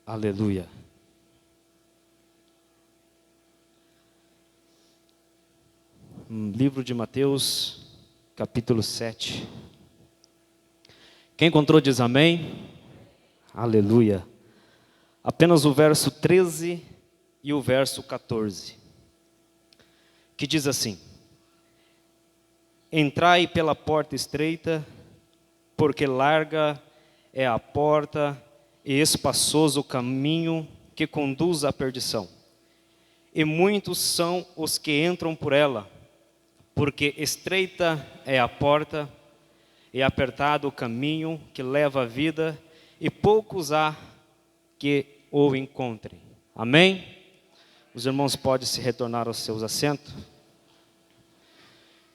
Aleluia. Livro de Mateus, capítulo 7. Quem encontrou diz amém. Aleluia. Apenas o verso 13 e o verso 14, que diz assim: Entrai pela porta estreita, porque larga é a porta e espaçoso o caminho que conduz à perdição. E muitos são os que entram por ela, porque estreita é a porta e apertado o caminho que leva à vida, e poucos há que o encontrem. Amém? Os irmãos podem se retornar aos seus assentos.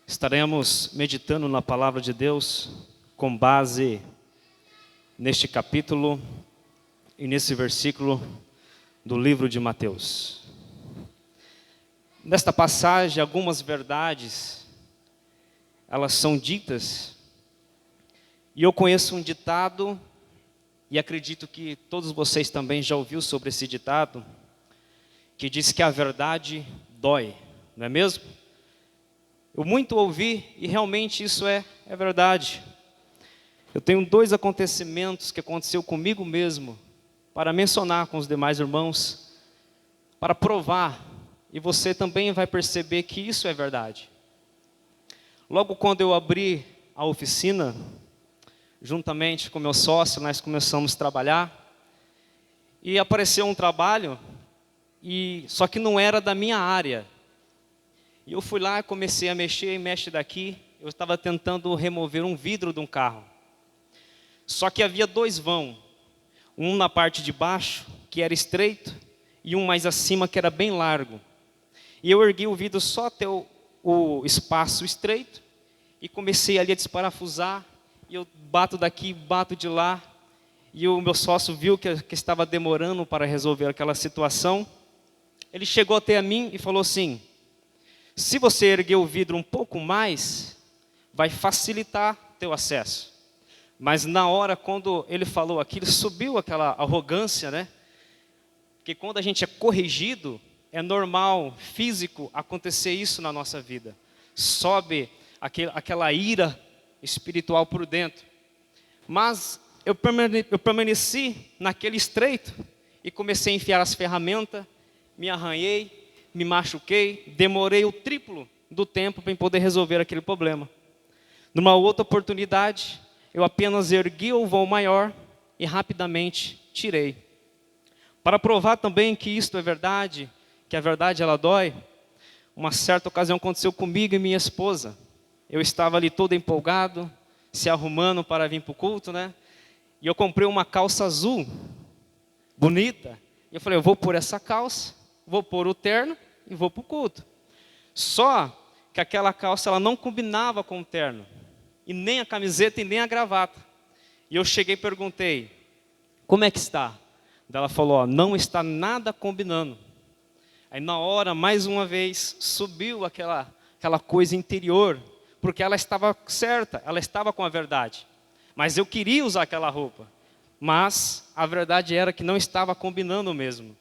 Estaremos meditando na palavra de Deus com base neste capítulo e nesse versículo do livro de Mateus. Nesta passagem, algumas verdades, elas são ditas, e eu conheço um ditado, e acredito que todos vocês também já ouviram sobre esse ditado, que diz que a verdade dói, não é mesmo? Eu muito ouvi, e realmente isso é verdade. Eu tenho 2 acontecimentos que aconteceu comigo mesmo, para mencionar com os demais irmãos, para provar, e você também vai perceber que isso é verdade. Logo quando eu abri a oficina, juntamente com meu sócio, nós começamos a trabalhar, e apareceu um trabalho, só que não era da minha área. E eu fui lá e comecei a mexe daqui, eu estava tentando remover um vidro de um carro. Só que havia 2 vãos, um na parte de baixo, que era estreito, e um mais acima, que era bem largo. E eu ergui o vidro só até o espaço estreito, e comecei ali a desparafusar, e eu bato daqui, bato de lá, e o meu sócio viu que estava demorando para resolver aquela situação. Ele chegou até a mim e falou assim: se você erguer o vidro um pouco mais, vai facilitar teu acesso. Mas na hora, quando ele falou aquilo, subiu aquela arrogância, né? Porque quando a gente é corrigido, é normal, físico, acontecer isso na nossa vida. Sobe aquela ira espiritual por dentro. Mas eu permaneci naquele estreito e comecei a enfiar as ferramentas, me arranhei, me machuquei, demorei o triplo do tempo para poder resolver aquele problema. Numa outra oportunidade, eu apenas ergui o vão maior e rapidamente tirei. Para provar também que isto é verdade, que a verdade ela dói, uma certa ocasião aconteceu comigo e minha esposa. Eu estava ali todo empolgado, se arrumando para vir para o culto, né? E eu comprei uma calça azul, bonita. E eu falei, eu vou pôr essa calça, vou pôr o terno e vou para o culto. Só que aquela calça ela não combinava com o terno, e nem a camiseta e nem a gravata. E eu cheguei e perguntei, como é que está? Ela falou, não está nada combinando. Aí na hora, mais uma vez, subiu aquela coisa interior, porque ela estava certa, ela estava com a verdade. Mas eu queria usar aquela roupa, mas a verdade era que não estava combinando mesmo.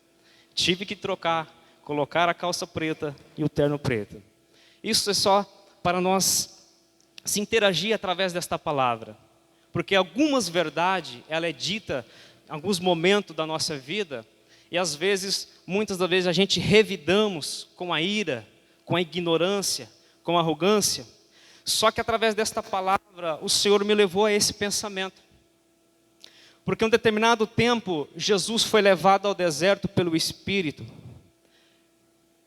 Tive que trocar, colocar a calça preta e o terno preto. Isso é só para nós se interagir através desta palavra. Porque algumas verdades, ela é dita em alguns momentos da nossa vida, e às vezes, muitas das vezes a gente revidamos com a ira, com a ignorância, com a arrogância. Só que através desta palavra, o Senhor me levou a esse pensamento. Porque em um determinado tempo, Jesus foi levado ao deserto pelo Espírito.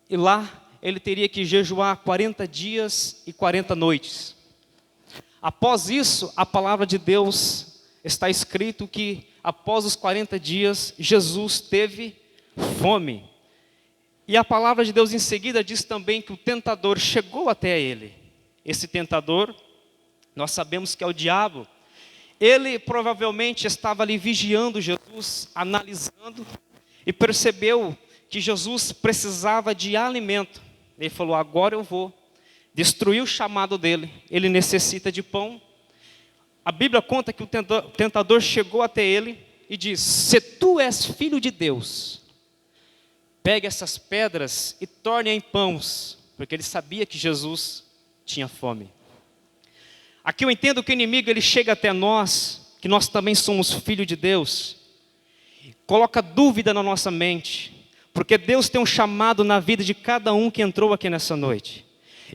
E lá, ele teria que jejuar 40 dias e 40 noites. Após isso, a palavra de Deus está escrito que após os 40 dias, Jesus teve fome. E a palavra de Deus em seguida diz também que o tentador chegou até ele. Esse tentador, nós sabemos que é o diabo. Ele provavelmente estava ali vigiando Jesus, analisando, e percebeu que Jesus precisava de alimento. Ele falou, agora eu vou destruir o chamado dele, ele necessita de pão. A Bíblia conta que o tentador chegou até ele, e diz: se tu és filho de Deus, pegue essas pedras e torne em pães, porque ele sabia que Jesus tinha fome. Aqui eu entendo que o inimigo ele chega até nós, que nós também somos filhos de Deus, coloca dúvida na nossa mente, porque Deus tem um chamado na vida de cada um que entrou aqui nessa noite.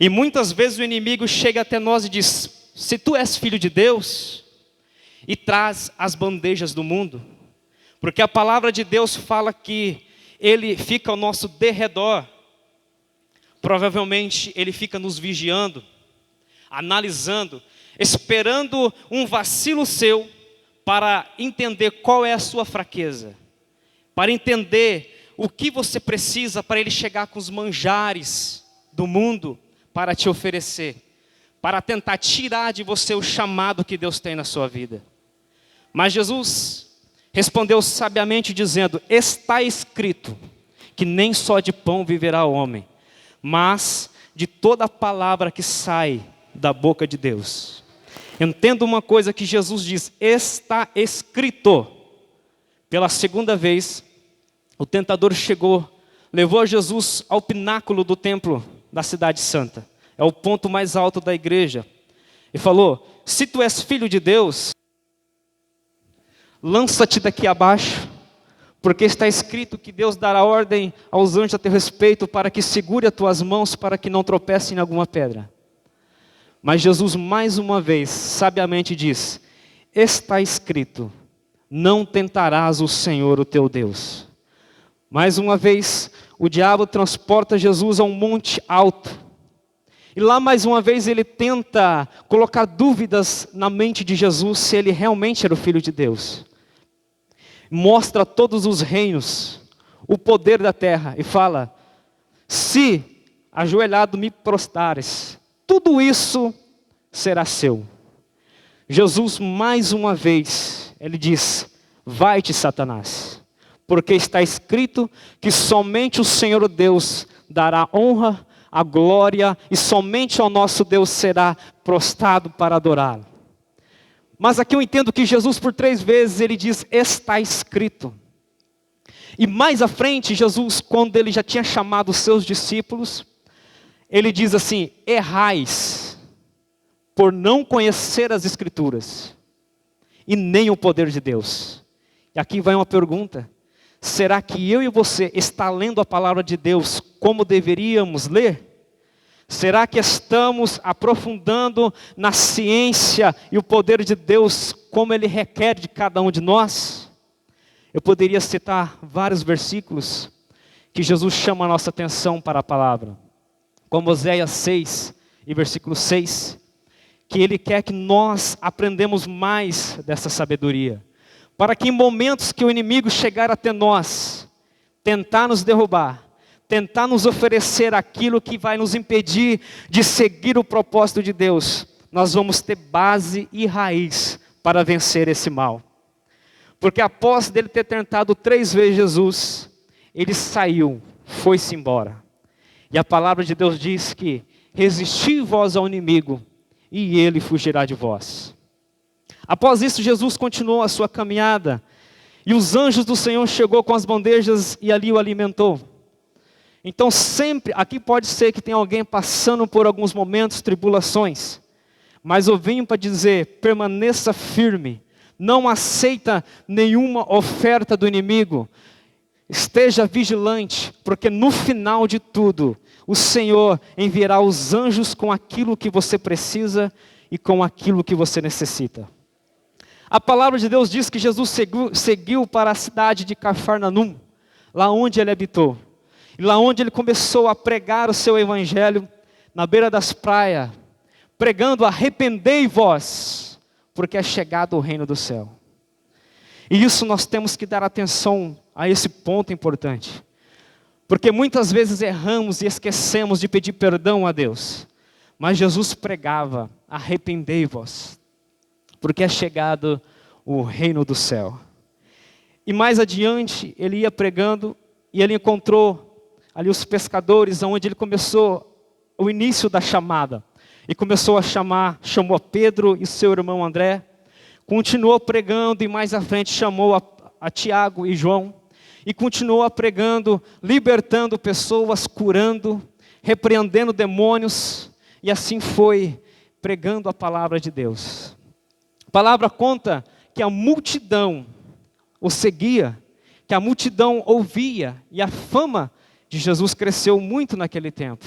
E muitas vezes o inimigo chega até nós e diz: se tu és filho de Deus, e traz as bandejas do mundo, porque a palavra de Deus fala que ele fica ao nosso derredor, provavelmente ele fica nos vigiando, analisando, esperando um vacilo seu para entender qual é a sua fraqueza, para entender o que você precisa para ele chegar com os manjares do mundo para te oferecer, para tentar tirar de você o chamado que Deus tem na sua vida. Mas Jesus respondeu sabiamente dizendo: está escrito que nem só de pão viverá o homem, mas de toda a palavra que sai da boca de Deus. Entenda uma coisa que Jesus diz: está escrito. Pela segunda vez, o tentador chegou, levou Jesus ao pináculo do templo da cidade santa. É o ponto mais alto da igreja. E falou: se tu és filho de Deus, lança-te daqui abaixo, porque está escrito que Deus dará ordem aos anjos a teu respeito para que segure as tuas mãos para que não tropece em alguma pedra. Mas Jesus mais uma vez sabiamente diz: está escrito, não tentarás o Senhor o teu Deus. Mais uma vez o diabo transporta Jesus a um monte alto, e lá mais uma vez ele tenta colocar dúvidas na mente de Jesus se ele realmente era o Filho de Deus. Mostra todos os reinos, o poder da terra, e fala: se ajoelhado me prostares, tudo isso será seu. Jesus mais uma vez, ele diz: vai-te, Satanás, porque está escrito que somente o Senhor Deus dará honra, a glória, e somente ao nosso Deus será prostrado para adorá-lo. Mas aqui eu entendo que Jesus por 3 vezes ele diz: está escrito. E mais à frente, Jesus, quando ele já tinha chamado os seus discípulos, ele diz assim: errais por não conhecer as Escrituras e nem o poder de Deus. E aqui vai uma pergunta: será que eu e você está lendo a palavra de Deus como deveríamos ler? Será que estamos aprofundando na ciência e o poder de Deus como Ele requer de cada um de nós? Eu poderia citar vários versículos que Jesus chama a nossa atenção para a palavra, como Oséias 6 e versículo 6, que Ele quer que nós aprendamos mais dessa sabedoria, para que em momentos que o inimigo chegar até nós, tentar nos derrubar, tentar nos oferecer aquilo que vai nos impedir de seguir o propósito de Deus, nós vamos ter base e raiz para vencer esse mal. Porque após dele ter tentado 3 vezes Jesus, ele saiu, foi-se embora. E a palavra de Deus diz que: resisti vós ao inimigo, e ele fugirá de vós. Após isso, Jesus continuou a sua caminhada, e os anjos do Senhor chegou com as bandejas e ali o alimentou. Então sempre, aqui pode ser que tenha alguém passando por alguns momentos, tribulações, mas eu venho para dizer: permaneça firme, não aceita nenhuma oferta do inimigo, esteja vigilante, porque no final de tudo, o Senhor enviará os anjos com aquilo que você precisa e com aquilo que você necessita. A palavra de Deus diz que Jesus seguiu para a cidade de Cafarnaum, lá onde ele habitou. E lá onde ele começou a pregar o seu evangelho, na beira das praias, pregando: arrependei-vos, porque é chegado o reino do céu. E isso nós temos que dar atenção a esse ponto importante. Porque muitas vezes erramos e esquecemos de pedir perdão a Deus. Mas Jesus pregava: arrependei-vos, porque é chegado o reino do céu. E mais adiante, ele ia pregando, e ele encontrou ali os pescadores, onde ele começou o início da chamada. E começou a chamou a Pedro e seu irmão André. Continuou pregando, e mais à frente chamou a Tiago e João, e continuou pregando, libertando pessoas, curando, repreendendo demônios, e assim foi pregando a palavra de Deus. A palavra conta que a multidão o seguia, que a multidão ouvia, e a fama de Jesus cresceu muito naquele tempo.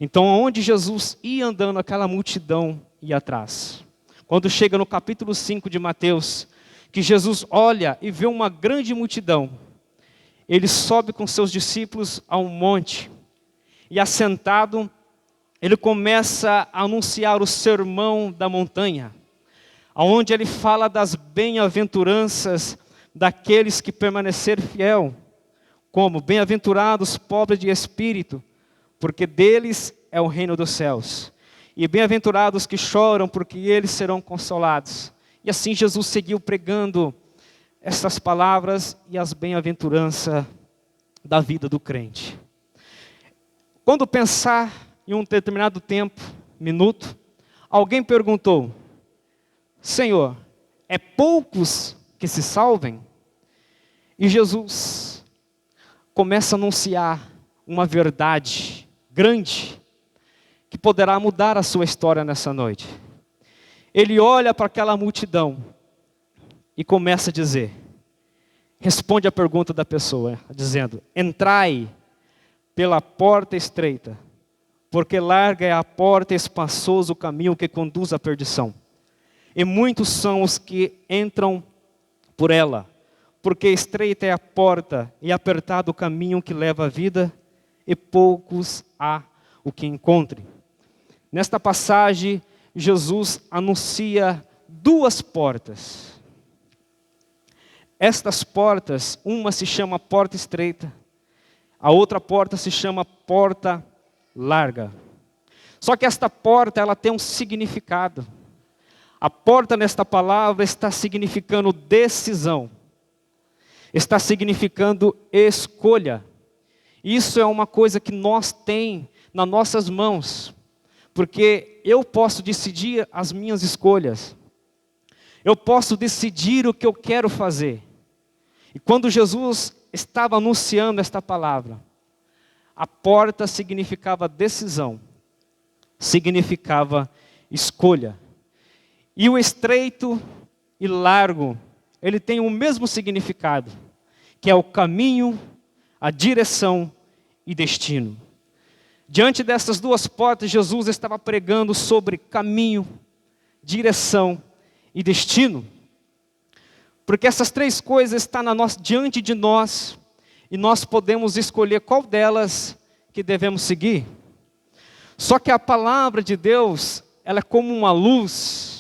Então, onde Jesus ia andando, aquela multidão ia atrás. Quando chega no capítulo 5 de Mateus, que Jesus olha e vê uma grande multidão, ele sobe com seus discípulos a um monte, e assentado, ele começa a anunciar o sermão da montanha, onde ele fala das bem-aventuranças daqueles que permanecerem fiel, como bem-aventurados pobres de espírito, porque deles é o reino dos céus. E bem-aventurados que choram, porque eles serão consolados. E assim Jesus seguiu pregando essas palavras e as bem-aventuranças da vida do crente. Quando pensar em um determinado tempo, minuto, alguém perguntou: Senhor, é poucos que se salvem? E Jesus começa a anunciar uma verdade grande que poderá mudar a sua história nessa noite. Ele olha para aquela multidão e começa a dizer, responde a pergunta da pessoa, dizendo: entrai pela porta estreita, porque larga é a porta e espaçoso o caminho que conduz à perdição. E muitos são os que entram por ela, porque estreita é a porta e apertado o caminho que leva à vida, e poucos há o que encontre. Nesta passagem, Jesus anuncia duas portas. Estas portas, uma se chama porta estreita, a outra porta se chama porta larga. Só que esta porta, ela tem um significado. A porta nesta palavra está significando decisão. Está significando escolha. Isso é uma coisa que nós temos nas nossas mãos. Porque eu posso decidir as minhas escolhas. Eu posso decidir o que eu quero fazer. E quando Jesus estava anunciando esta palavra, a porta significava decisão. Significava escolha. E o estreito e largo, ele tem o mesmo significado, que é o caminho, a direção e destino. Diante dessas duas portas, Jesus estava pregando sobre caminho, direção e destino. Porque essas três coisas estão diante de nós, e nós podemos escolher qual delas que devemos seguir. Só que a palavra de Deus, ela é como uma luz,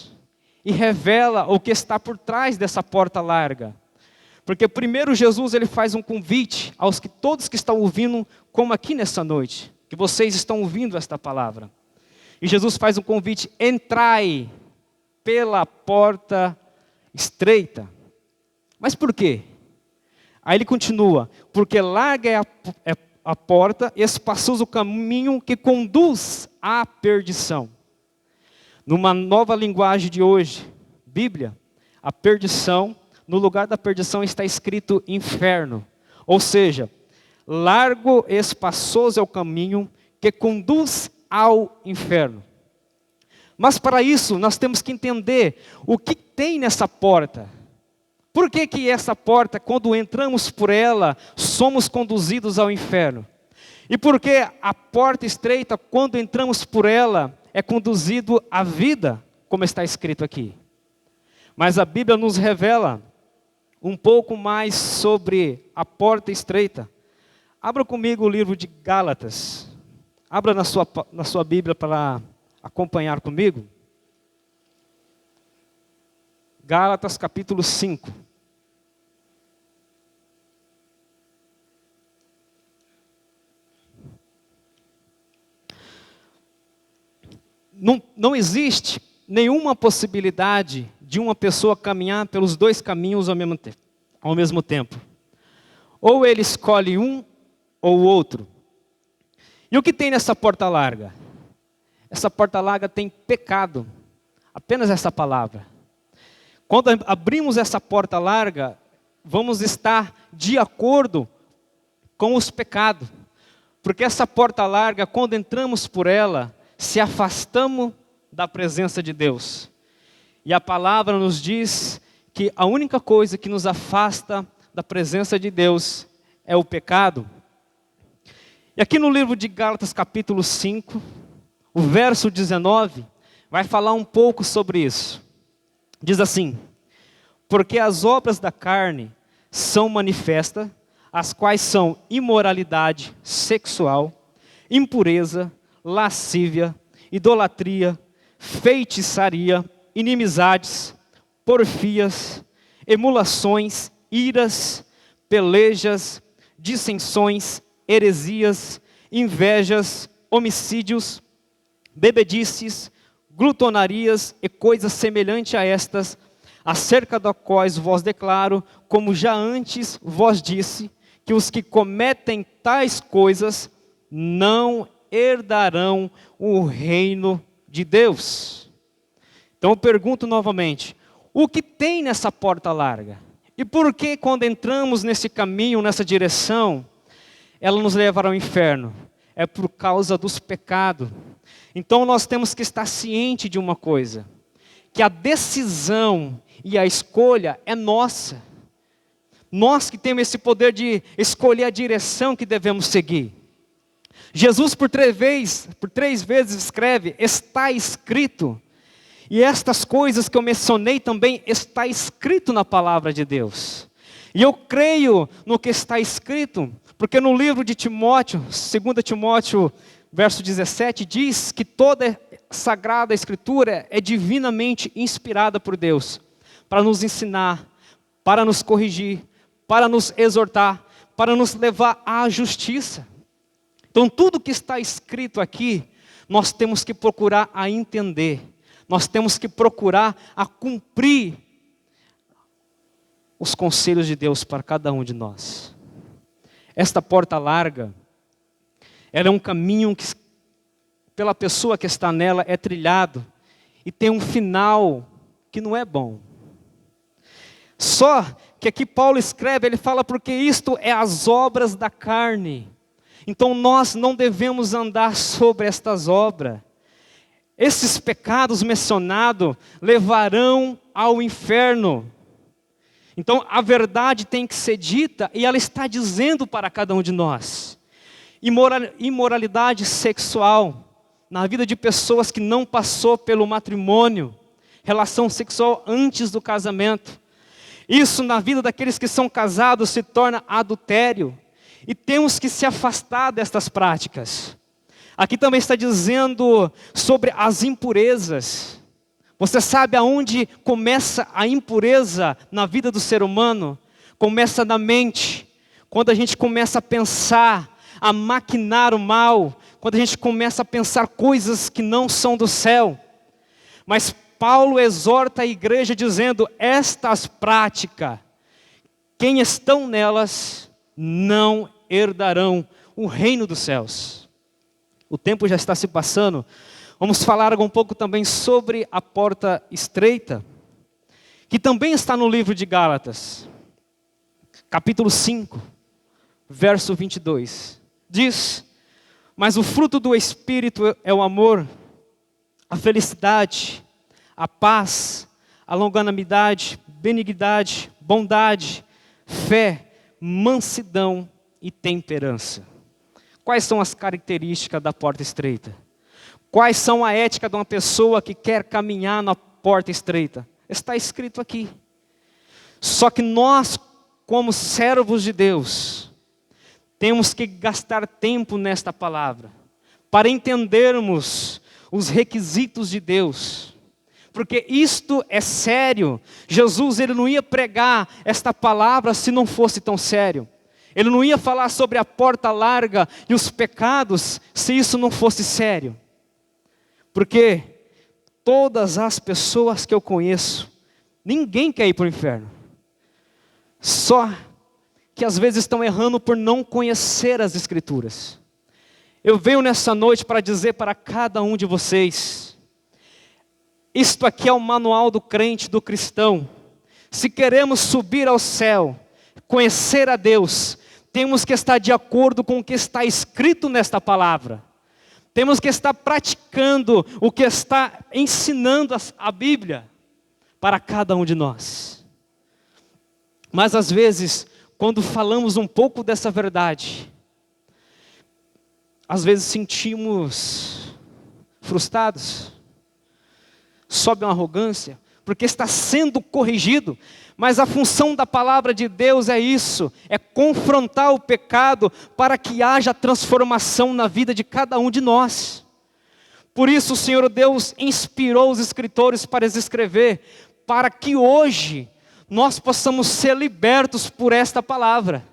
e revela o que está por trás dessa porta larga. Porque primeiro Jesus ele faz um convite aos que todos que estão ouvindo, como aqui nessa noite, que vocês estão ouvindo esta palavra. E Jesus faz um convite: entrai pela porta estreita. Mas por quê? Aí ele continua: porque larga é a porta, espaçoso o caminho que conduz à perdição. Numa nova linguagem de hoje, Bíblia, a perdição, no lugar da perdição está escrito inferno. Ou seja, largo e espaçoso é o caminho que conduz ao inferno. Mas para isso, nós temos que entender o que tem nessa porta. Por que essa porta, quando entramos por ela, somos conduzidos ao inferno? E por que a porta estreita, quando entramos por ela, é conduzido à vida, como está escrito aqui? Mas a Bíblia nos revela um pouco mais sobre a porta estreita. Abra comigo o livro de Gálatas. Abra na sua Bíblia para acompanhar comigo. Gálatas capítulo 5. Não existe nenhuma possibilidade de uma pessoa caminhar pelos dois caminhos ao mesmo tempo. Ou ele escolhe um ou o outro. E o que tem nessa porta larga? Essa porta larga tem pecado. Apenas essa palavra. Quando abrimos essa porta larga, vamos estar de acordo com os pecados. Porque essa porta larga, quando entramos por ela, se afastamos da presença de Deus. E a palavra nos diz que a única coisa que nos afasta da presença de Deus é o pecado. E aqui no livro de Gálatas capítulo 5, o verso 19, vai falar um pouco sobre isso. Diz assim: porque as obras da carne são manifestas, as quais são imoralidade sexual, impureza, lascívia, idolatria, feitiçaria, inimizades, porfias, emulações, iras, pelejas, dissensões, heresias, invejas, homicídios, bebedices, glutonarias e coisas semelhantes a estas, acerca das quais vos declaro, como já antes vos disse, que os que cometem tais coisas não herdarão o reino de Deus. Então eu pergunto novamente, o que tem nessa porta larga? E por que quando entramos nesse caminho, nessa direção, ela nos levará ao inferno? É por causa dos pecados. Então nós temos que estar ciente de uma coisa, que a decisão e a escolha é nossa. Nós que temos esse poder de escolher a direção que devemos seguir. Jesus por três vezes escreve, está escrito. E estas coisas que eu mencionei também está escrito na palavra de Deus. E eu creio no que está escrito, porque no livro de Timóteo, 2 Timóteo, verso 17, diz que toda sagrada escritura é divinamente inspirada por Deus, para nos ensinar, para nos corrigir, para nos exortar, para nos levar à justiça. Então tudo que está escrito aqui, nós temos que procurar a entender, nós temos que procurar a cumprir os conselhos de Deus para cada um de nós. Esta porta larga, ela é um caminho que, pela pessoa que está nela, é trilhado e tem um final que não é bom. Só que aqui Paulo escreve, ele fala, porque isto é as obras da carne. Então nós não devemos andar sobre estas obras. Esses pecados mencionados levarão ao inferno. Então a verdade tem que ser dita e ela está dizendo para cada um de nós. Imoralidade sexual na vida de pessoas que não passou pelo matrimônio, relação sexual antes do casamento. Isso na vida daqueles que são casados se torna adultério. E temos que se afastar destas práticas. Aqui também está dizendo sobre as impurezas. Você sabe aonde começa a impureza na vida do ser humano? Começa na mente. Quando a gente começa a pensar, a maquinar o mal. Quando a gente começa a pensar coisas que não são do céu. Mas Paulo exorta a igreja dizendo, estas práticas, quem estão nelas, não herdarão o reino dos céus. O tempo já está se passando. Vamos falar um pouco também sobre a porta estreita, que também está no livro de Gálatas, capítulo 5, verso 22. Diz, mas o fruto do Espírito é o amor, a felicidade, a paz, a longanimidade, benignidade, bondade, fé, mansidão e temperança. Quais são as características da porta estreita? Quais são a ética de uma pessoa que quer caminhar na porta estreita? Está escrito aqui. Só que nós, como servos de Deus, temos que gastar tempo nesta palavra, para entendermos os requisitos de Deus. Porque isto é sério. Jesus, ele não ia pregar esta palavra se não fosse tão sério. Ele não ia falar sobre a porta larga e os pecados se isso não fosse sério. Porque todas as pessoas que eu conheço, ninguém quer ir para o inferno. Só que às vezes estão errando por não conhecer as Escrituras. Eu venho nessa noite para dizer para cada um de vocês, isto aqui é o manual do crente, do cristão. Se queremos subir ao céu, conhecer a Deus, temos que estar de acordo com o que está escrito nesta palavra. Temos que estar praticando o que está ensinando a Bíblia para cada um de nós. Mas às vezes, quando falamos um pouco dessa verdade, às vezes sentimos frustrados, sobe uma arrogância, porque está sendo corrigido. Mas a função da palavra de Deus é isso, é confrontar o pecado para que haja transformação na vida de cada um de nós. Por isso o Senhor Deus inspirou os escritores para escrever, para que hoje nós possamos ser libertos por esta palavra.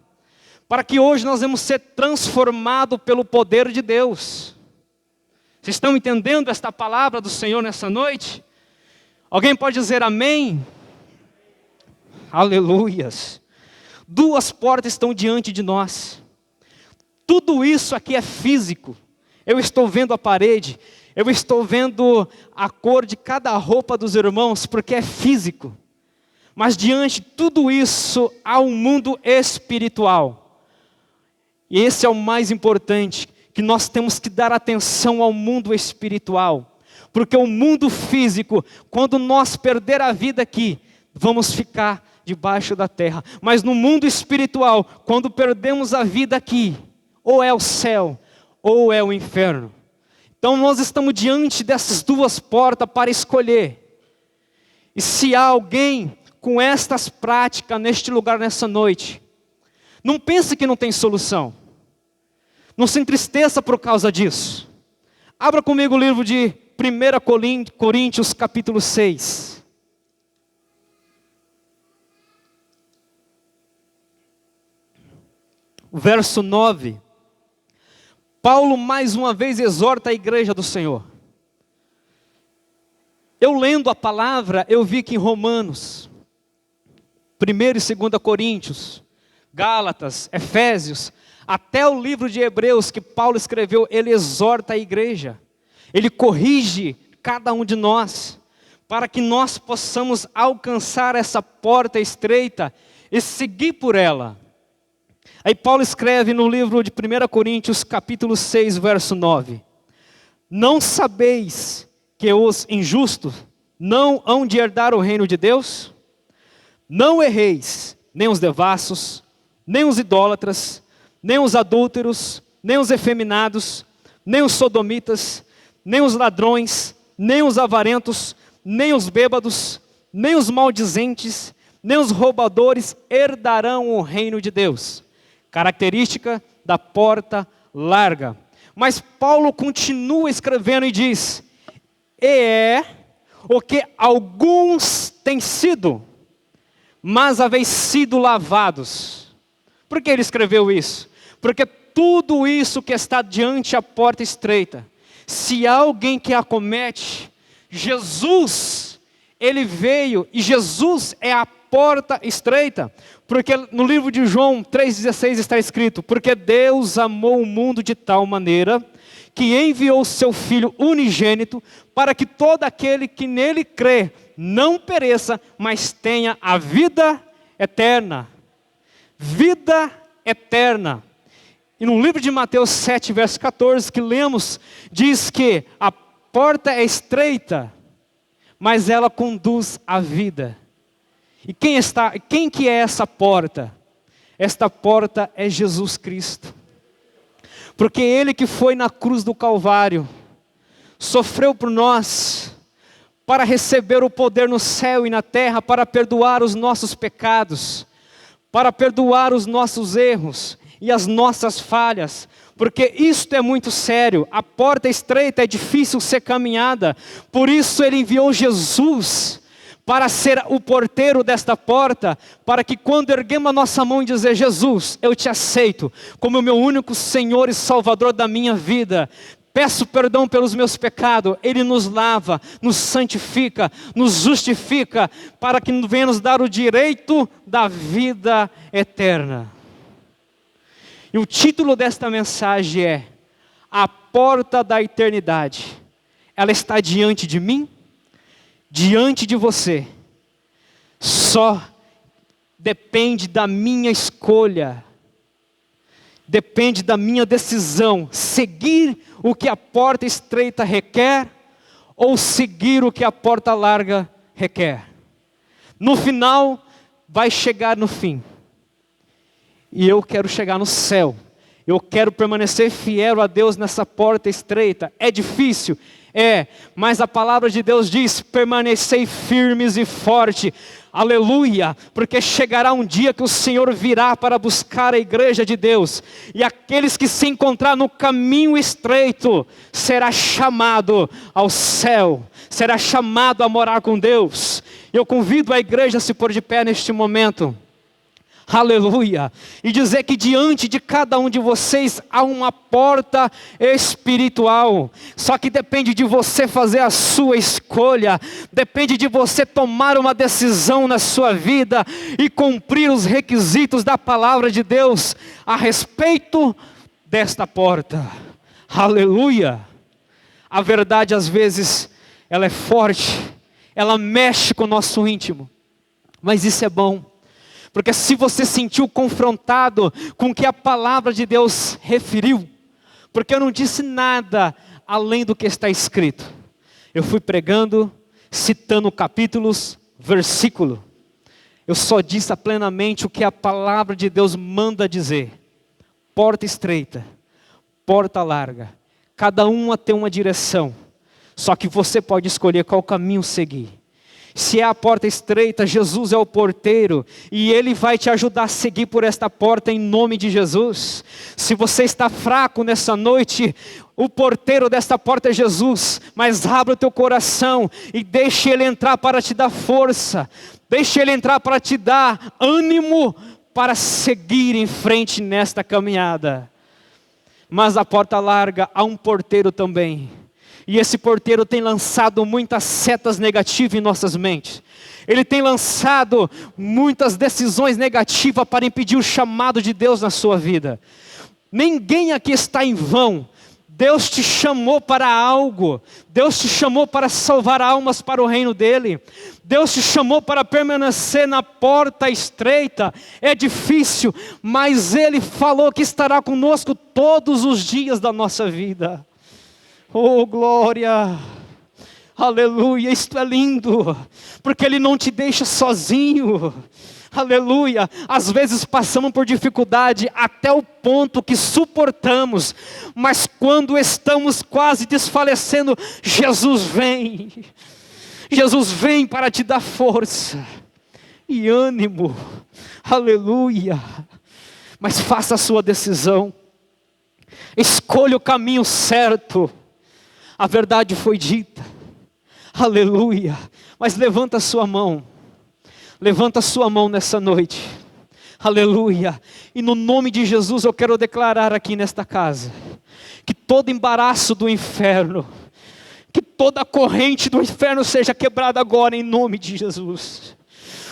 Para que hoje nós vamos ser transformados pelo poder de Deus. Vocês estão entendendo esta palavra do Senhor nessa noite? Alguém pode dizer amém? Aleluias. Duas portas estão diante de nós. Tudo isso aqui é físico. Eu estou vendo a parede. Eu estou vendo a cor de cada roupa dos irmãos, porque é físico. Mas diante de tudo isso, há um mundo espiritual. E esse é o mais importante, que nós temos que dar atenção ao mundo espiritual. Porque o mundo físico, quando nós perder a vida aqui, vamos ficar debaixo da terra. Mas no mundo espiritual, quando perdemos a vida aqui, ou é o céu, ou é o inferno. Então nós estamos diante dessas duas portas para escolher. E se há alguém com estas práticas neste lugar, nessa noite, não pense que não tem solução. Não se entristeça por causa disso. Abra comigo o livro de 1 Coríntios capítulo 6. Verso 9. Paulo mais uma vez exorta a igreja do Senhor. Eu lendo a palavra, eu vi que em Romanos, 1 e 2 Coríntios, Gálatas, Efésios, até o livro de Hebreus que Paulo escreveu, ele exorta a igreja. Ele corrige cada um de nós, para que nós possamos alcançar essa porta estreita e seguir por ela. Aí Paulo escreve no livro de 1 Coríntios, capítulo 6, verso 9. Não sabeis que os injustos não hão de herdar o reino de Deus? Não erreis, nem os devassos, nem os idólatras, nem os adúlteros, nem os efeminados, nem os sodomitas, nem os ladrões, nem os avarentos, nem os bêbados, nem os maldizentes, nem os roubadores herdarão o reino de Deus. Característica da porta larga. Mas Paulo continua escrevendo e diz: e é o que alguns têm sido, mas haveis sido lavados. Por que ele escreveu isso? Porque tudo isso que está diante a porta estreita, se há alguém que a comete, Jesus, ele veio e Jesus é a porta estreita. Porque no livro de João 3,16 está escrito: porque Deus amou o mundo de tal maneira que enviou o seu Filho unigênito para que todo aquele que nele crê não pereça, mas tenha a vida eterna. Vida eterna. E no livro de Mateus 7, verso 14, que lemos, diz que a porta é estreita, mas ela conduz à vida. E quem que é essa porta? Esta porta é Jesus Cristo. Porque Ele que foi na cruz do Calvário, sofreu por nós, para receber o poder no céu e na terra, para perdoar os nossos pecados, para perdoar os nossos erros e as nossas falhas. Porque isto é muito sério, a porta estreita é difícil ser caminhada, por isso Ele enviou Jesus para ser o porteiro desta porta, para que quando erguemos a nossa mão e dizer: Jesus, eu te aceito como o meu único Senhor e Salvador da minha vida, peço perdão pelos meus pecados, Ele nos lava, nos santifica, nos justifica, para que venha nos dar o direito da vida eterna. E o título desta mensagem é: a porta da eternidade. Ela está diante de mim, diante de você. Só depende da minha escolha, depende da minha decisão, seguir o que a porta estreita requer, ou seguir o que a porta larga requer. No final, vai chegar no fim. E eu quero chegar no céu. Eu quero permanecer fiel a Deus nessa porta estreita. É difícil? É, mas a palavra de Deus diz: permanecei firmes e fortes. Aleluia, porque chegará um dia que o Senhor virá para buscar a igreja de Deus, e aqueles que se encontrar no caminho estreito, será chamado ao céu, será chamado a morar com Deus. Eu convido a igreja a se pôr de pé neste momento. Aleluia, e dizer que diante de cada um de vocês há uma porta espiritual, só que depende de você fazer a sua escolha, depende de você tomar uma decisão na sua vida e cumprir os requisitos da palavra de Deus a respeito desta porta. Aleluia, a verdade às vezes ela é forte, ela mexe com o nosso íntimo, mas isso é bom. Porque se você sentiu confrontado com o que a palavra de Deus referiu, porque eu não disse nada além do que está escrito. Eu fui pregando, citando capítulos, versículo. Eu só disse plenamente o que a palavra de Deus manda dizer. Porta estreita, porta larga. Cada uma tem uma direção. Só que você pode escolher qual caminho seguir. Se é a porta estreita, Jesus é o porteiro, e Ele vai te ajudar a seguir por esta porta em nome de Jesus. Se você está fraco nessa noite, o porteiro desta porta é Jesus, mas abra o teu coração e deixe Ele entrar para te dar força, deixe Ele entrar para te dar ânimo para seguir em frente nesta caminhada. Mas a porta larga, há um porteiro também. E esse porteiro tem lançado muitas setas negativas em nossas mentes. Ele tem lançado muitas decisões negativas para impedir o chamado de Deus na sua vida. Ninguém aqui está em vão. Deus te chamou para algo. Deus te chamou para salvar almas para o reino dEle. Deus te chamou para permanecer na porta estreita. É difícil, mas Ele falou que estará conosco todos os dias da nossa vida. Oh, glória, aleluia, isto é lindo, porque Ele não te deixa sozinho, aleluia. Às vezes passamos por dificuldade até o ponto que suportamos, mas quando estamos quase desfalecendo, Jesus vem para te dar força e ânimo, aleluia. Mas faça a sua decisão, escolha o caminho certo. A verdade foi dita, aleluia, mas levanta a sua mão nessa noite, aleluia, e no nome de Jesus eu quero declarar aqui nesta casa, que todo embaraço do inferno, que toda corrente do inferno seja quebrada agora em nome de Jesus,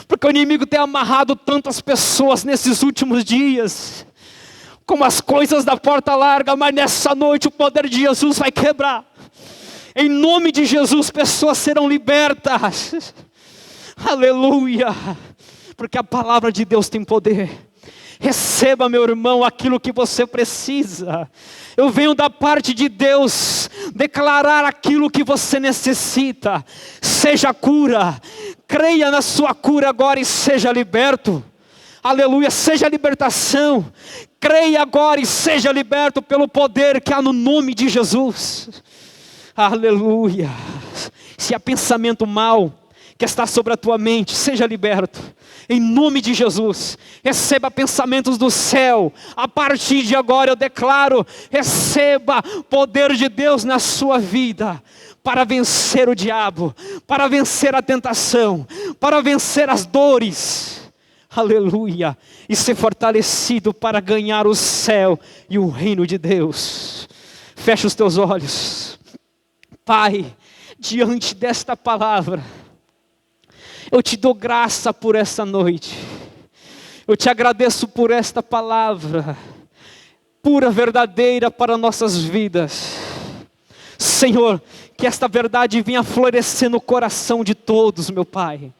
porque o inimigo tem amarrado tantas pessoas nesses últimos dias, como as coisas da porta larga, mas nessa noite o poder de Jesus vai quebrar. Em nome de Jesus, pessoas serão libertas. Aleluia. Porque a palavra de Deus tem poder. Receba, meu irmão, aquilo que você precisa. Eu venho da parte de Deus declarar aquilo que você necessita. Seja cura. Creia na sua cura agora e seja liberto. Aleluia, seja libertação. Creia agora e seja liberto pelo poder que há no nome de Jesus. Aleluia. Se há pensamento mau que está sobre a tua mente, seja liberto. Em nome de Jesus, receba pensamentos do céu. A partir de agora eu declaro, receba poder de Deus na sua vida. Para vencer o diabo, para vencer a tentação, para vencer as dores. Aleluia. E ser fortalecido para ganhar o céu e o reino de Deus. Fecha os teus olhos. Pai, diante desta palavra, eu te dou graça por esta noite. Eu te agradeço por esta palavra, pura, verdadeira para nossas vidas. Senhor, que esta verdade venha florescer no coração de todos, meu Pai.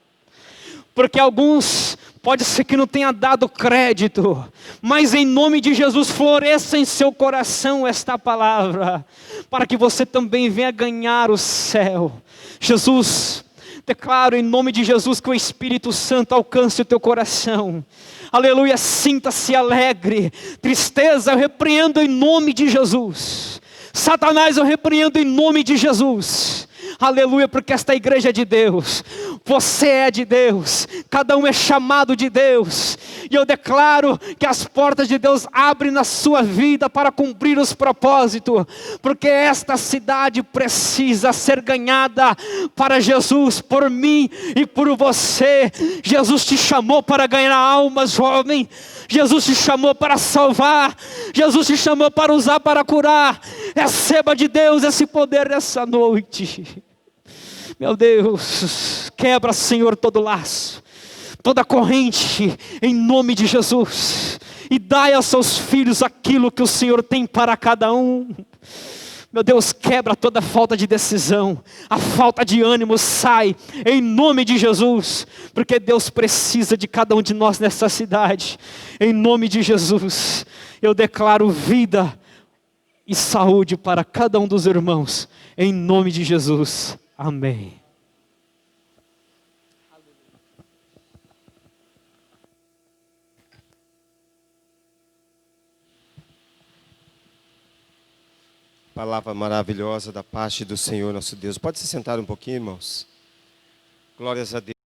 Porque alguns Pode ser que não tenha dado crédito, mas em nome de Jesus floresça em seu coração esta palavra, para que você também venha ganhar o céu. Jesus, declaro em nome de Jesus que o Espírito Santo alcance o teu coração. Aleluia, sinta-se alegre. Tristeza eu repreendo em nome de Jesus. Satanás eu repreendo em nome de Jesus. Aleluia, porque esta igreja é de Deus, você é de Deus, cada um é chamado de Deus, e eu declaro que as portas de Deus abrem na sua vida para cumprir os propósitos, porque esta cidade precisa ser ganhada para Jesus, por mim e por você. Jesus te chamou para ganhar almas, jovem. Jesus te chamou para salvar, Jesus te chamou para usar, para curar. Receba de Deus esse poder nessa noite. Meu Deus, quebra, Senhor, todo laço, toda corrente, em nome de Jesus, e dai aos seus filhos aquilo que o Senhor tem para cada um. Meu Deus, quebra toda falta de decisão, a falta de ânimo sai, em nome de Jesus, porque Deus precisa de cada um de nós nessa cidade. Em nome de Jesus, eu declaro vida e saúde para cada um dos irmãos, em nome de Jesus, amém. Palavra maravilhosa da parte do Senhor nosso Deus. Pode se sentar um pouquinho, irmãos? Glórias a Deus.